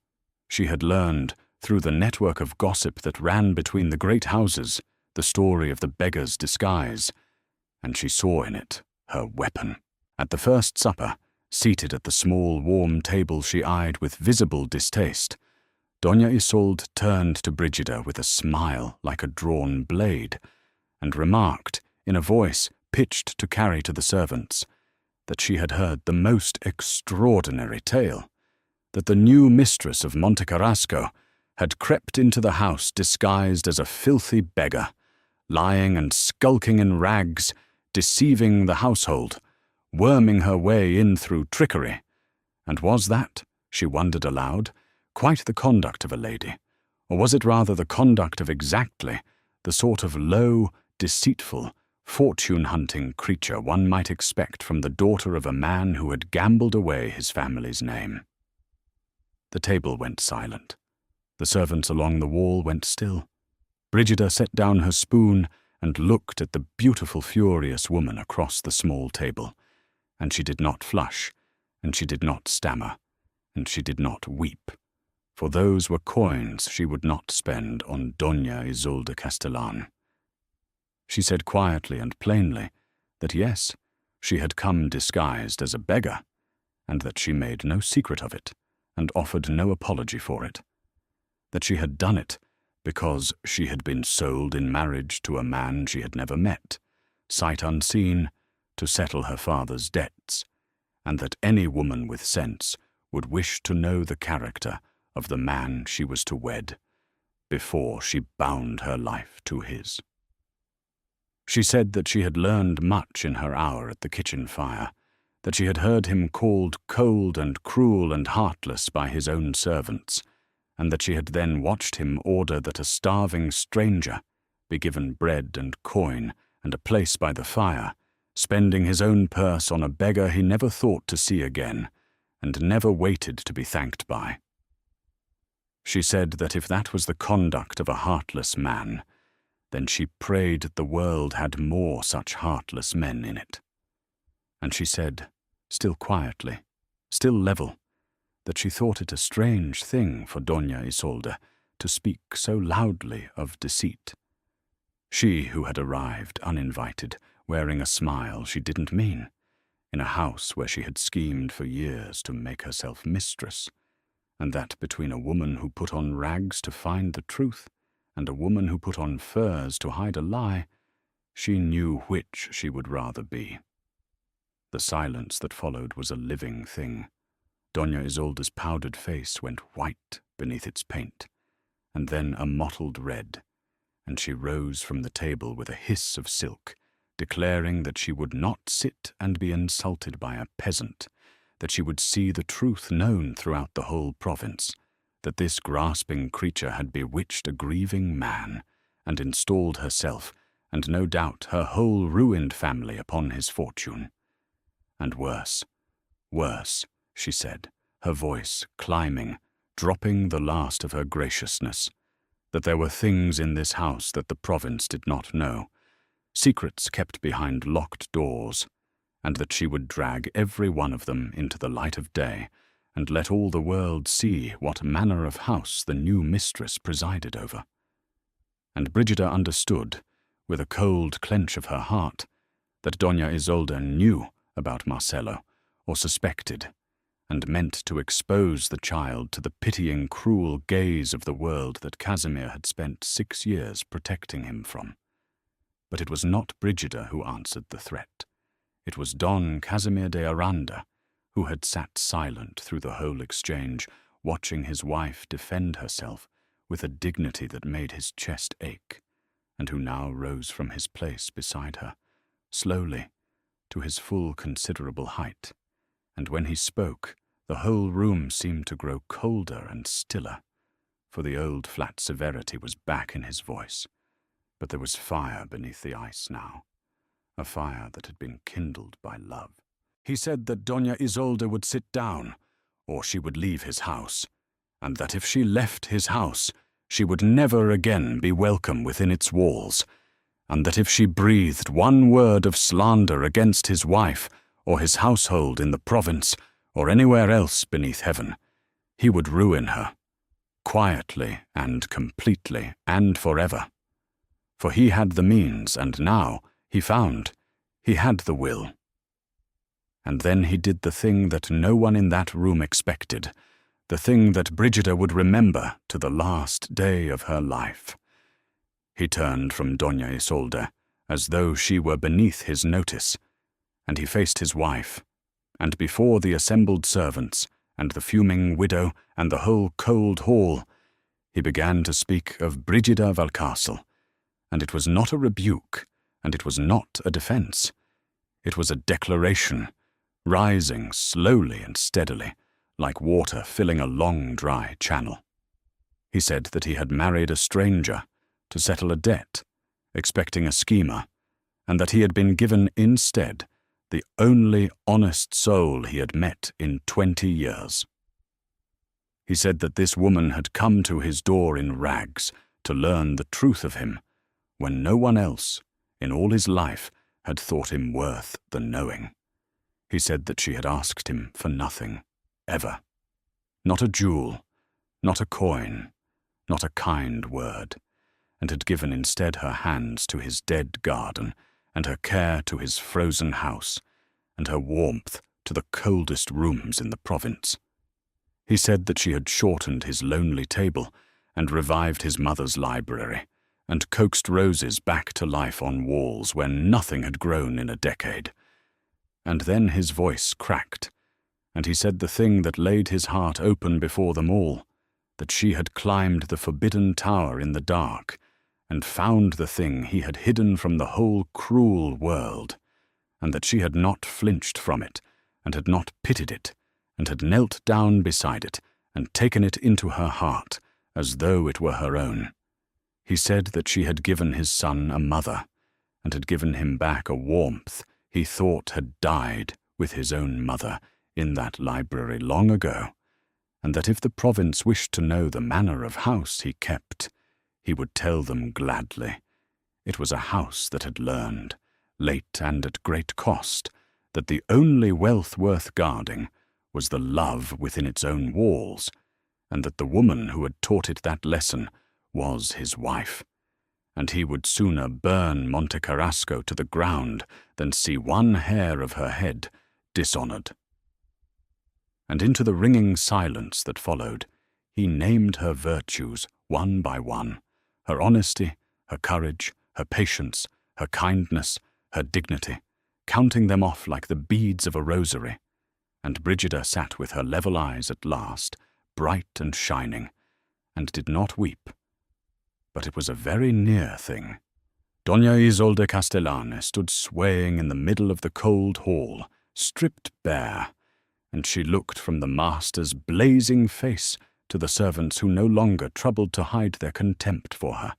She had learned, through the network of gossip that ran between the great houses, the story of the beggar's disguise, and she saw in it her weapon. At the first supper, seated at the small warm table she eyed with visible distaste, Dona Isolde turned to Brigida with a smile like a drawn blade, and remarked, in a voice pitched to carry to the servants, that she had heard the most extraordinary tale, that the new mistress of Monte Carrasco had crept into the house disguised as a filthy beggar, lying and skulking in rags, deceiving the household, worming her way in through trickery. And was that, she wondered aloud, quite the conduct of a lady, or was it rather the conduct of exactly the sort of low, deceitful, fortune-hunting creature one might expect from the daughter of a man who had gambled away his family's name? The table went silent. The servants along the wall went still. Brigida set down her spoon and looked at the beautiful, furious woman across the small table, and she did not flush, and she did not stammer, and she did not weep, for those were coins she would not spend on Dona Isolde Castellan. She said quietly and plainly that yes, she had come disguised as a beggar, and that she made no secret of it, and offered no apology for it, that she had done it because she had been sold in marriage to a man she had never met, sight unseen, to settle her father's debts, and that any woman with sense would wish to know the character of the man she was to wed before she bound her life to his. She said that she had learned much in her hour at the kitchen fire, that she had heard him called cold and cruel and heartless by his own servants, and that she had then watched him order that a starving stranger be given bread and coin and a place by the fire, spending his own purse on a beggar he never thought to see again, and never waited to be thanked by. She said that if that was the conduct of a heartless man, then she prayed the world had more such heartless men in it. And she said, still quietly, still level, that she thought it a strange thing for Dona Isolde to speak so loudly of deceit. She who had arrived uninvited, wearing a smile she didn't mean, in a house where she had schemed for years to make herself mistress, and that between a woman who put on rags to find the truth and a woman who put on furs to hide a lie, she knew which she would rather be. The silence that followed was a living thing. Dona Isolde's powdered face went white beneath its paint, and then a mottled red, and she rose from the table with a hiss of silk, declaring that she would not sit and be insulted by a peasant, that she would see the truth known throughout the whole province, that this grasping creature had bewitched a grieving man, and installed herself, and no doubt her whole ruined family, upon his fortune. And worse, she said, her voice climbing, dropping the last of her graciousness, that there were things in this house that the province did not know, secrets kept behind locked doors, and that she would drag every one of them into the light of day, and let all the world see what manner of house the new mistress presided over. And Brigida understood, with a cold clench of her heart, that Dona Isolde knew about Marcello, or suspected, and meant to expose the child to the pitying, cruel gaze of the world that Casimir had spent 6 years protecting him from. But it was not Brigida who answered the threat. It was Don Casimir de Aranda, who had sat silent through the whole exchange, watching his wife defend herself with a dignity that made his chest ache, and who now rose from his place beside her, slowly, to his full considerable height, and when he spoke, the whole room seemed to grow colder and stiller, for the old flat severity was back in his voice. But there was fire beneath the ice now, a fire that had been kindled by love. He said that Doña Isolda would sit down, or she would leave his house, and that if she left his house, she would never again be welcome within its walls, and that if she breathed one word of slander against his wife or his household in the province or anywhere else beneath heaven, he would ruin her, quietly and completely and forever. For he had the means, and now, he found, he had the will. And then he did the thing that no one in that room expected, the thing that Brigida would remember to the last day of her life. He turned from Doña Isolda, as though she were beneath his notice, and he faced his wife, and before the assembled servants, and the fuming widow, and the whole cold hall, he began to speak of Brigida Valcastle, and it was not a rebuke, and it was not a defense. It was a declaration, rising slowly and steadily, like water filling a long dry channel. He said that he had married a stranger to settle a debt, expecting a schemer, and that he had been given instead the only honest soul he had met in 20 years. He said that this woman had come to his door in rags to learn the truth of him, when no one else, in all his life, had thought him worth the knowing. He said that she had asked him for nothing, ever. Not a jewel, not a coin, not a kind word, and had given instead her hands to his dead garden, and her care to his frozen house, and her warmth to the coldest rooms in the province. He said that she had shortened his lonely table, and revived his mother's library, and coaxed roses back to life on walls where nothing had grown in a decade. And then his voice cracked, and he said the thing that laid his heart open before them all, that she had climbed the forbidden tower in the dark, and found the thing he had hidden from the whole cruel world, and that she had not flinched from it, and had not pitied it, and had knelt down beside it, and taken it into her heart, as though it were her own. He said that she had given his son a mother, and had given him back a warmth he thought had died with his own mother in that library long ago, and that if the province wished to know the manner of house he kept, he would tell them gladly. It was a house that had learned, late and at great cost, that the only wealth worth guarding was the love within its own walls, and that the woman who had taught it that lesson was his wife, and he would sooner burn Monte Carrasco to the ground than see one hair of her head dishonored. And into the ringing silence that followed, he named her virtues one by one, her honesty, her courage, her patience, her kindness, her dignity, counting them off like the beads of a rosary. And Brigida sat with her level eyes at last, bright and shining, and did not weep. But it was a very near thing. Doña Isolda Castellane stood swaying in the middle of the cold hall, stripped bare, and she looked from the master's blazing face to the servants who no longer troubled to hide their contempt for her,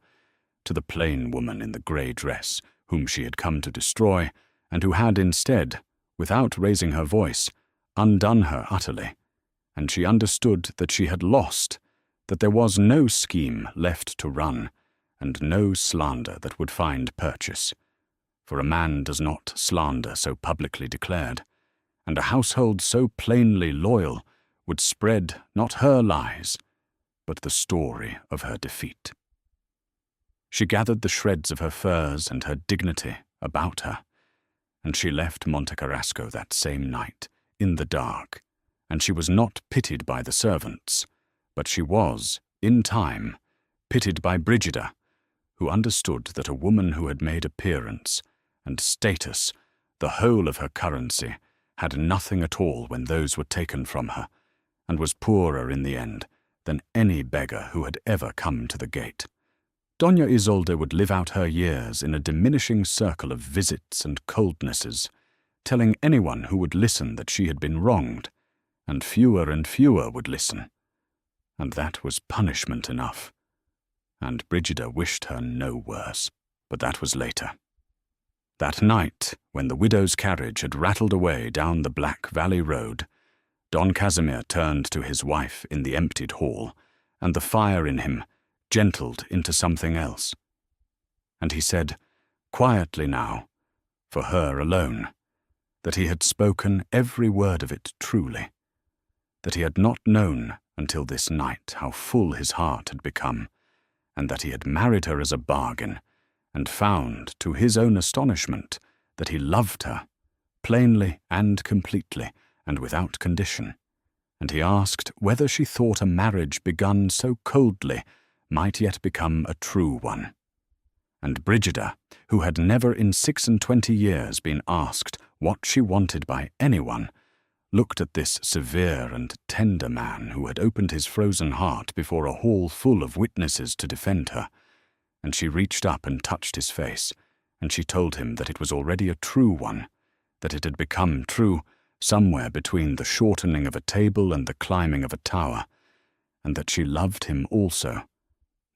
to the plain woman in the grey dress whom she had come to destroy, and who had instead, without raising her voice, undone her utterly, and she understood that she had lost, that there was no scheme left to run, and no slander that would find purchase. For a man does not slander so publicly declared, and a household so plainly loyal would spread not her lies, but the story of her defeat. She gathered the shreds of her furs and her dignity about her, and she left Monte Carrasco that same night, in the dark, and she was not pitied by the servants, but she was, in time, pitied by Brigida, who understood that a woman who had made appearance and status, the whole of her currency, had nothing at all when those were taken from her, and was poorer in the end than any beggar who had ever come to the gate. Doña Isolde would live out her years in a diminishing circle of visits and coldnesses, telling anyone who would listen that she had been wronged, and fewer would listen. And that was punishment enough. And Brigida wished her no worse. But that was later. That night, when the widow's carriage had rattled away down the Black Valley Road, Don Casimir turned to his wife in the emptied hall, and the fire in him gentled into something else. And he said, quietly now, for her alone, that he had spoken every word of it truly, that he had not known until this night how full his heart had become, and that he had married her as a bargain, and found, to his own astonishment, that he loved her, plainly and completely, and without condition. And he asked whether she thought a marriage begun so coldly might yet become a true one. And Brigida, who had never in 26 years been asked what she wanted by anyone, looked at this severe and tender man who had opened his frozen heart before a hall full of witnesses to defend her, and she reached up and touched his face, and she told him that it was already a true one, that it had become true somewhere between the shortening of a table and the climbing of a tower, and that she loved him also,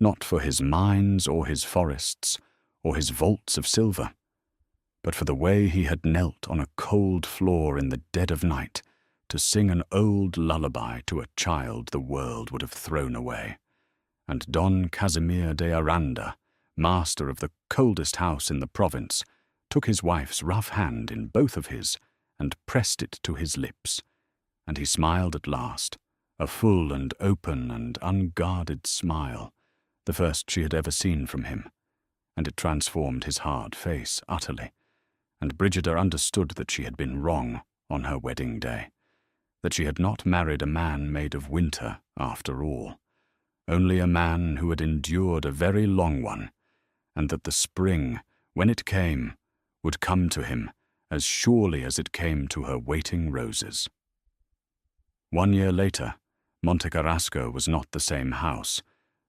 not for his mines or his forests or his vaults of silver, but for the way he had knelt on a cold floor in the dead of night to sing an old lullaby to a child the world would have thrown away. And Don Casimir de Aranda, master of the coldest house in the province, took his wife's rough hand in both of his and pressed it to his lips, and he smiled at last, a full and open and unguarded smile, the first she had ever seen from him, and it transformed his hard face utterly, and Brigida understood that she had been wrong on her wedding day, that she had not married a man made of winter after all, only a man who had endured a very long one, and that the spring, when it came, would come to him as surely as it came to her waiting roses. 1 year later, Monte Carrasco was not the same house,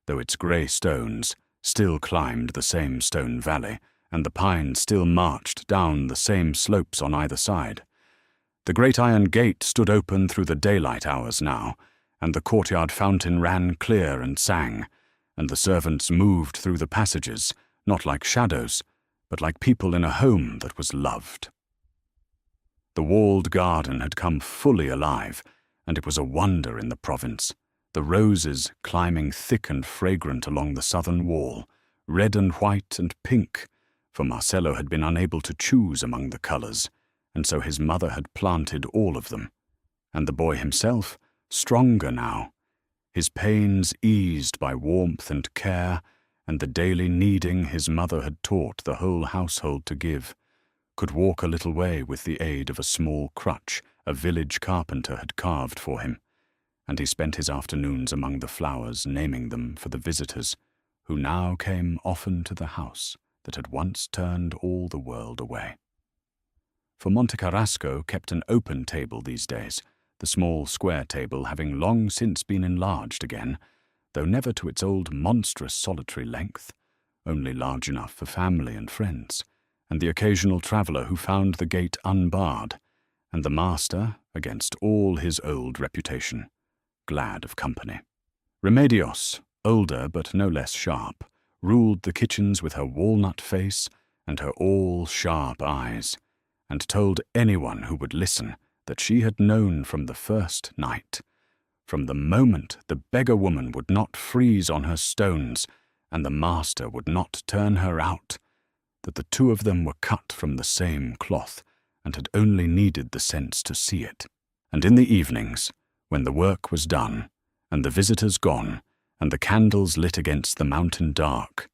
though its grey stones still climbed the same stone valley, and the pines still marched down the same slopes on either side. The great iron gate stood open through the daylight hours now, and the courtyard fountain ran clear and sang, and the servants moved through the passages, not like shadows, but like people in a home that was loved. The walled garden had come fully alive, and it was a wonder in the province, the roses climbing thick and fragrant along the southern wall, red and white and pink, for Marcello had been unable to choose among the colours, and so his mother had planted all of them, and the boy himself, stronger now, his pains eased by warmth and care, and the daily kneading his mother had taught the whole household to give, could walk a little way with the aid of a small crutch a village carpenter had carved for him, and he spent his afternoons among the flowers naming them for the visitors, who now came often to the house that had once turned all the world away. For Monte Carrasco kept an open table these days, the small square table having long since been enlarged again, though never to its old monstrous solitary length, only large enough for family and friends, and the occasional traveller who found the gate unbarred, and the master, against all his old reputation, glad of company. Remedios, older but no less sharp, ruled the kitchens with her walnut face and her all-sharp eyes, and told anyone who would listen that she had known from the first night, from the moment the beggar woman would not freeze on her stones and the master would not turn her out, that the two of them were cut from the same cloth and had only needed the sense to see it. And in the evenings, when the work was done, and the visitors gone, and the candles lit against the mountain dark,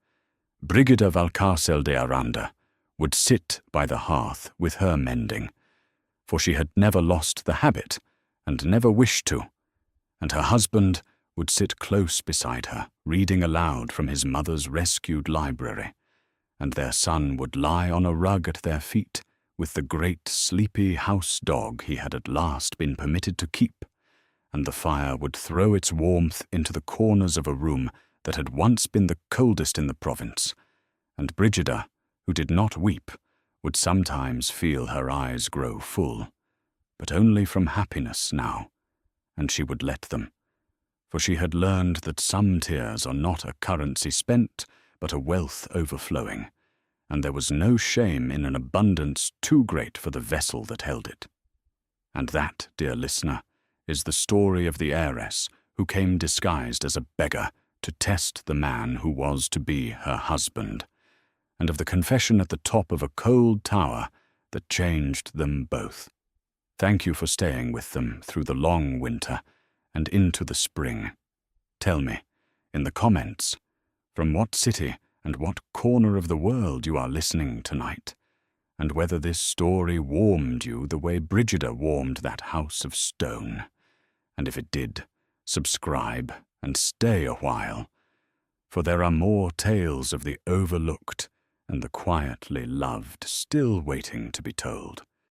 Brigida Valcarcel de Aranda would sit by the hearth with her mending, for she had never lost the habit, and never wished to, and her husband would sit close beside her, reading aloud from his mother's rescued library, and their son would lie on a rug at their feet with the great sleepy house dog he had at last been permitted to keep, and the fire would throw its warmth into the corners of a room that had once been the coldest in the province, and Brigida, who did not weep, would sometimes feel her eyes grow full, but only from happiness now, and she would let them, for she had learned that some tears are not a currency spent, but a wealth overflowing, and there was no shame in an abundance too great for the vessel that held it. And that, dear listener, is the story of the heiress who came disguised as a beggar to test the man who was to be her husband, and of the confession at the top of a cold tower that changed them both. Thank you for staying with them through the long winter and into the spring. Tell me, in the comments, from what city and what corner of the world you are listening tonight, and whether this story warmed you the way Brigida warmed that house of stone. And if it did, subscribe and stay a while, for there are more tales of the overlooked and the quietly loved still waiting to be told.